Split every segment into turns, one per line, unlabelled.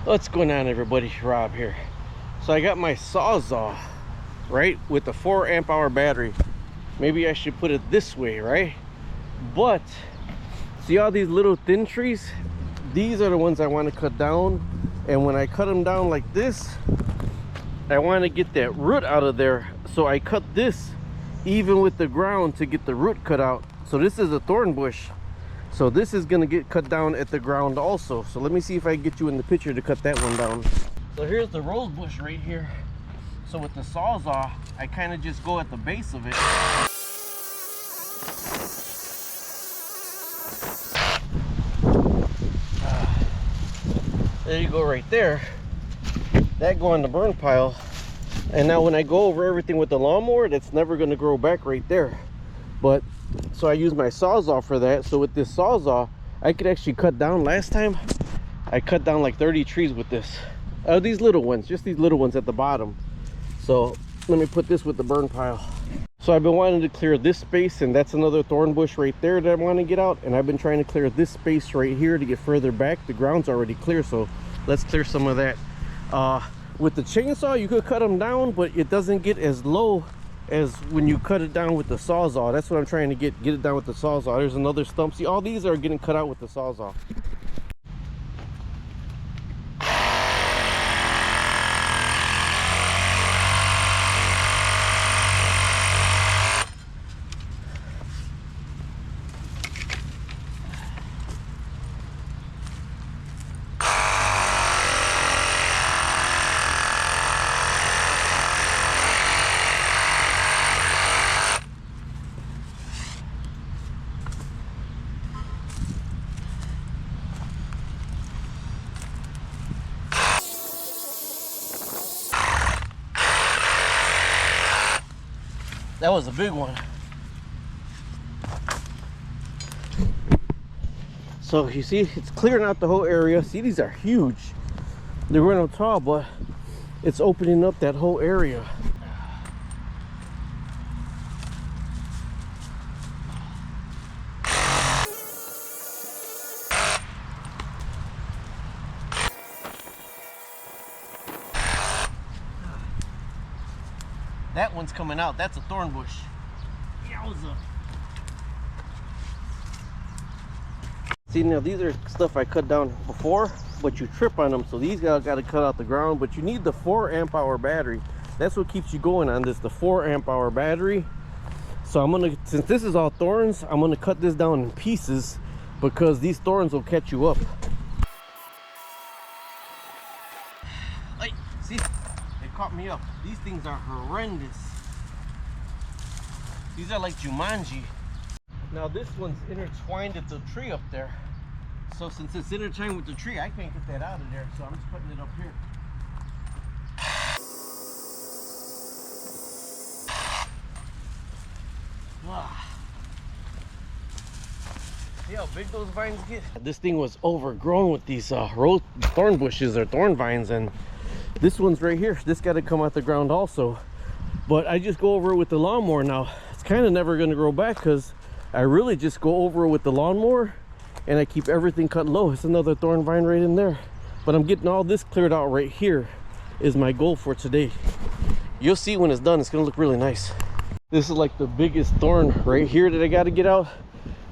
What's going on, everybody? Rob here. So I got my Sawzall, right, with the 4 amp hour battery. Maybe I should put it this way, right? But see all these little thin trees? These are the ones I want to cut down. And when I cut them down like this, I want to get that root out of there. So I cut this even with the ground to get the root cut out. So this is a thorn bush. So this is going to get cut down at the ground also. So let me see if I can get you in the picture to cut that one down. So here's the rose bush right here. So with the Sawzall, I kind of just go at the base of it. There you go, right there. That go on the burn pile. And now when I go over everything with the lawnmower, that's never going to grow back right there. But so I use my Sawzall for that. So with this Sawzall, I could actually cut down. Last time I cut down like 30 trees with this. These little ones, just these little ones at the bottom. So let me put this with the burn pile. So I've been wanting to clear this space, and that's another thorn bush right there that I want to get out. And I've been trying to clear this space right here to get further back. The ground's already clear, so let's clear some of that. With the chainsaw, you could cut them down, but it doesn't get as low as when you cut it down with the Sawzall. That's what I'm trying to get it down with the Sawzall. There's another stump. See, all these are getting cut out with the Sawzall. That was a big one. So you see, it's clearing out the whole area. See, these are huge. They're running tall, but it's opening up that whole area. That one's coming out. That's a thorn bush. Yowza. See, now these are stuff I cut down before, but you trip on them. So these guys got to cut out the ground, but you need the 4 amp hour battery. That's what keeps you going on this, the 4 amp hour battery. So I'm gonna, since this is all thorns, I'm gonna cut this down in pieces because these thorns will catch you up. Hey, see? Caught me up. These things are horrendous. These are like Jumanji. Now this one's intertwined with the tree up there. So since it's intertwined with the tree, I can't get that out of there. So I'm just putting it up here. Wow. See how big those vines get? This thing was overgrown with these thorn bushes or thorn vines, and this one's right here. This got to come out the ground also. But I just go over it with the lawnmower now. It's kind of never going to grow back because I really just go over it with the lawnmower and I keep everything cut low. It's another thorn vine right in there. But I'm getting all this cleared out right here is my goal for today. You'll see when it's done, it's going to look really nice. This is like the biggest thorn right here that I got to get out.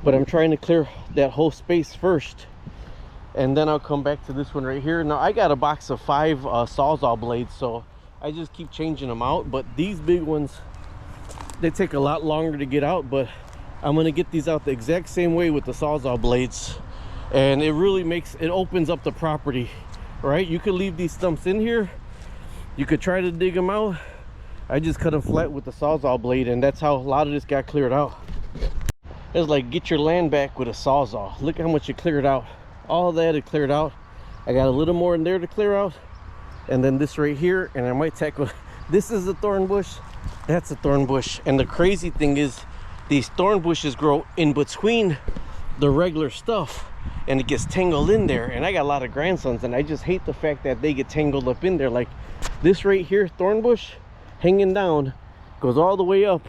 But I'm trying to clear that whole space first. And then I'll come back to this one right here. Now I got a box of 5 Sawzall blades, so I just keep changing them out. But these big ones, they take a lot longer to get out, but I'm gonna get these out the exact same way with the Sawzall blades. And it really opens up the property, right? You could leave these stumps in here. You could try to dig them out. I just cut them flat with the Sawzall blade, and that's how a lot of this got cleared out. It's like get your land back with a Sawzall. Look how much you cleared out. All that is cleared out. I got a little more in there to clear out, and then this right here, and I might tackle this is a thorn bush, that's a thorn bush. And the crazy thing is these thorn bushes grow in between the regular stuff, and it gets tangled in there. And I got a lot of grandsons, and I just hate the fact that they get tangled up in there. Like this right here, thorn bush hanging down, goes all the way up,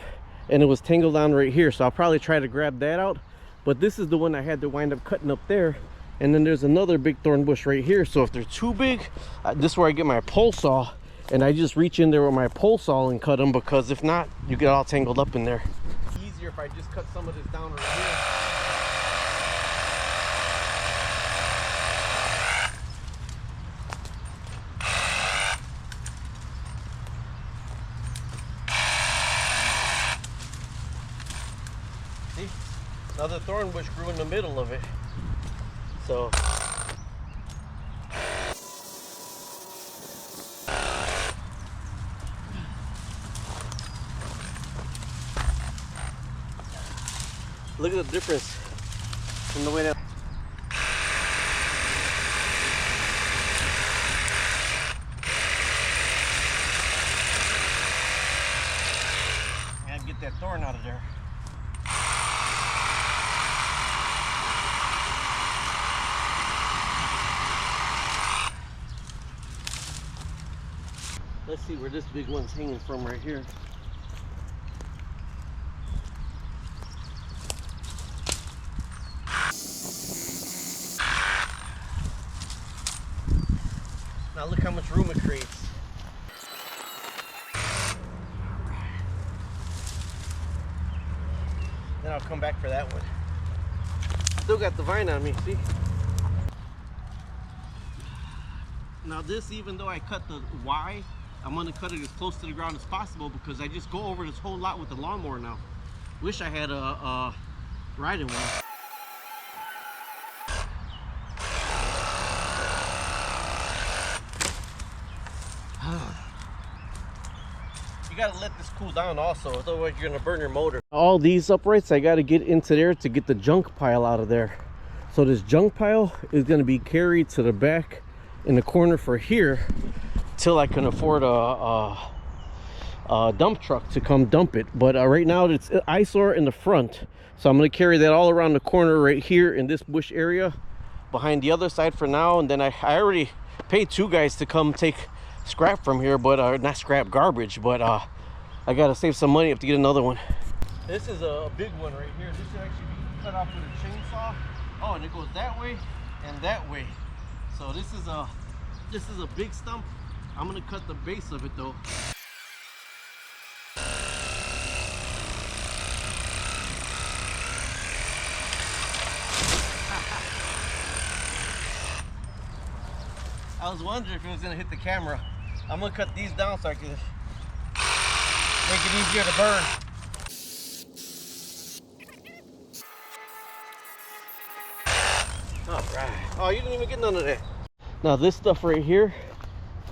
and it was tangled down right here. So I'll probably try to grab that out. But this is the one I had to wind up cutting up there and then there's another big thorn bush right here. So if they're too big, this is where I get my pole saw, and I just reach in there with my pole saw and cut them, because if not, you get all tangled up in there. It's easier if I just cut some of this down right here. See, another thorn bush grew in the middle of it. So look at the difference from the way that I gotta get that thorn out of there. Let's see where this big one's hanging from right here. Now look how much room it creates. Then I'll come back for that one. Still got the vine on me, see? Now this, even though I cut the Y, I'm gonna cut it as close to the ground as possible, because I just go over this whole lot with the lawnmower now. Wish I had a riding one. You gotta let this cool down also, otherwise you're gonna burn your motor. All these uprights, I gotta get into there to get the junk pile out of there. So this junk pile is gonna be carried to the back in the corner for here till I can afford a dump truck to come dump it. But right now it's eyesore in the front, so I'm gonna carry that all around the corner right here in this bush area behind the other side for now. And then I already paid 2 guys to come take scrap from here, but not scrap, garbage, but I gotta save some money up to get another one. This is a big one right here. This should actually be cut off with a chainsaw. Oh, and it goes that way and that way. So this is a big stump. I'm gonna cut the base of it though. I was wondering if it was gonna hit the camera. I'm gonna cut these down so I can make it easier to burn. All right. Oh, you didn't even get none of that. Now this stuff right here,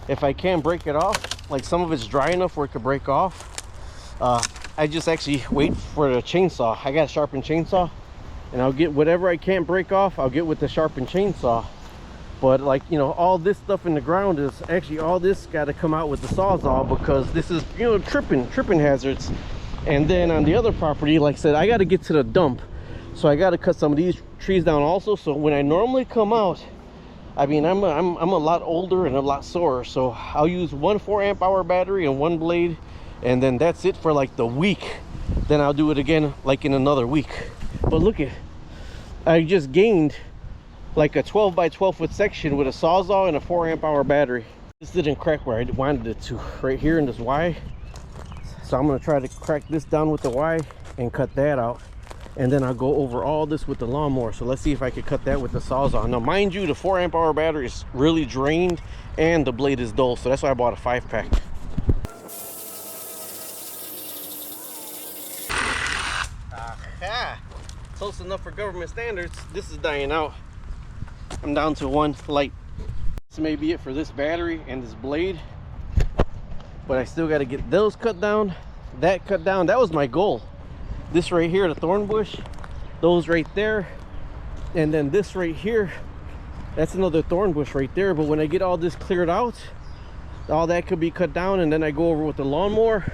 if I can break it off, like some of it's dry enough where it could break off, I just actually wait for the chainsaw. I got a sharpened chainsaw, and I'll get whatever I can't break off, I'll get with the sharpened chainsaw. But like, you know, all this stuff in the ground is actually, all this got to come out with the Sawzall, because this is, you know, tripping hazards. And then on the other property, like I said, I got to get to the dump, so I got to cut some of these trees down also. So when I normally come out, I mean, I'm a lot older and a lot sore, so I'll use 1 4-amp-hour battery and 1 blade, and then that's it for like the week. Then I'll do it again like in another week. But look at, I just gained like a 12 by 12 foot section with a Sawzall and a 4-amp-hour battery. This didn't crack where I wanted it to, right here in this Y. So I'm gonna try to crack this down with the Y and cut that out, and then I'll go over all this with the lawnmower. So let's see if I could cut that with the Sawzall. Now mind you, the 4-amp-hour battery is really drained and the blade is dull, so that's why I bought a 5-pack. Aha! Close enough for government standards. This is dying out. I'm down to 1 light. This may be it for this battery and this blade, but I still got to get those cut down, that cut down. That was my goal. This right here, the thorn bush, those right there, and then this right here, that's another thorn bush right there. But when I get all this cleared out, all that could be cut down, and then I go over with the lawnmower.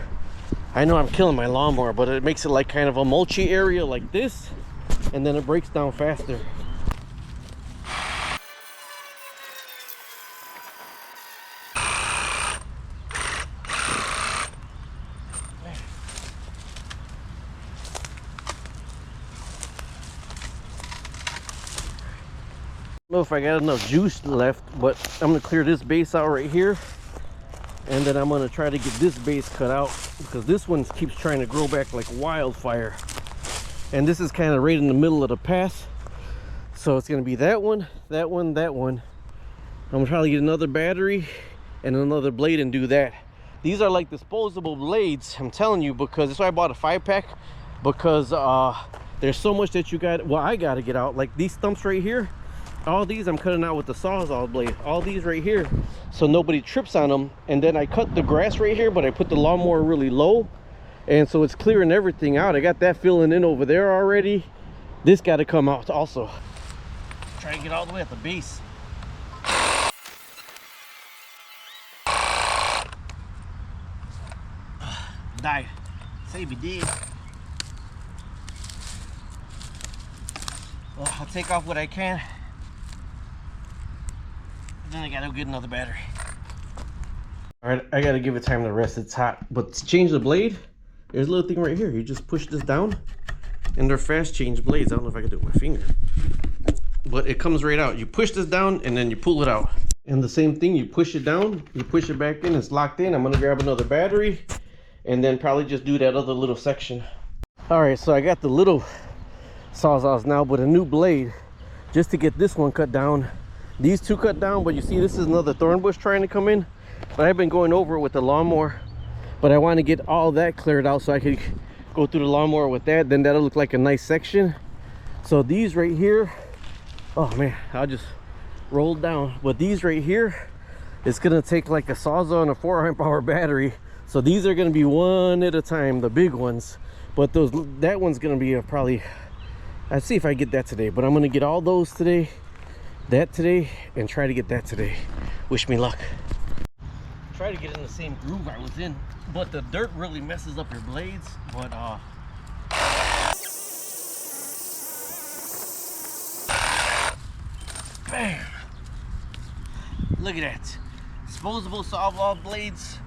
I know I'm killing my lawnmower, but it makes it like kind of a mulchy area like this, and then it breaks down faster. I don't know if I got enough juice left, but I'm gonna clear this base out right here, and then I'm gonna try to get this base cut out because this one keeps trying to grow back like wildfire. And this is kind of right in the middle of the path, so it's gonna be that one, that one, that one. I'm gonna probably get another battery and another blade and do that. These are like disposable blades, I'm telling you, because that's why I bought a 5-pack, because there's so much that you got, well, I gotta get out. Like these stumps right here, all these I'm cutting out with the Sawzall blade, all these right here, so nobody trips on them. And then I cut the grass right here, but I put the lawnmower really low, and so it's clearing everything out. I got that filling in over there already. This got to come out also. Try to get all the way at the base. Died. Save me did. Well, I'll take off what I can. Then I gotta get another battery. All right, I gotta give it time to rest. It's hot. But to change the blade, there's a little thing right here. You just push this down, and they're fast change blades. I don't know if I can do it with my finger, but it comes right out. You push this down, and then you pull it out. And the same thing, you push it down, you push it back in. It's locked in. I'm gonna grab another battery, and then probably just do that other little section. All right, so I got the little Sawzalls now, but a new blade, just to get this one cut down. These two cut down, but you see this is another thorn bush trying to come in. But I've been going over it with the lawnmower, but I want to get all that cleared out so I could go through the lawnmower with that. Then that'll look like a nice section. So these right here, oh man, I'll just roll down. But these right here, it's gonna take like a Sawzall and a 4-amp-hour battery. So these are gonna be one at a time, the big ones. But that one's gonna be probably, I'll see if I get that today. But I'm gonna get all those today, that today, and try to get that today. Wish me luck. Try to get in the same groove I was in, but the dirt really messes up your blades. But bam, look at that. Disposable Sawzall blades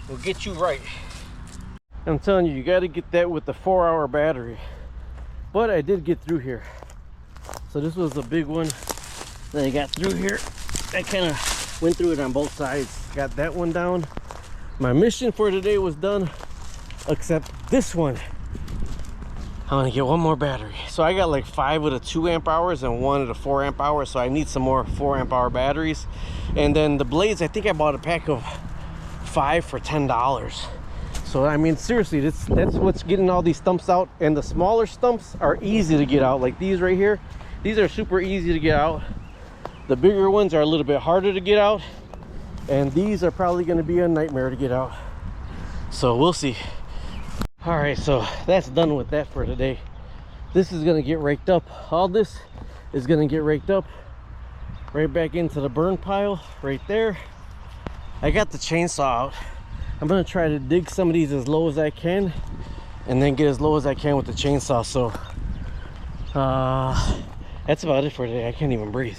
will get you right. I'm telling you, you got to get that with the 4-hour battery. But I did get through here, so this was a big one. Then I got through here. I kind of went through it on both sides. Got that one down. My mission for today was done, except this one. I'm gonna get one more battery. So I got like 5 of the 2-amp-hours and 1 of the 4-amp-hours. So I need some more 4-amp-hour batteries. And then the blades, I think I bought a pack of 5 for $10. So I mean, seriously, that's what's getting all these stumps out. And the smaller stumps are easy to get out, like these right here. These are super easy to get out. The bigger ones are a little bit harder to get out, and these are probably going to be a nightmare to get out. So we'll see. All right, so that's done with that for today. This is going to get raked up. All this is going to get raked up right back into the burn pile right there. I got the chainsaw out. I'm going to try to dig some of these as low as I can, and then get as low as I can with the chainsaw. So that's about it for today. I can't even breathe.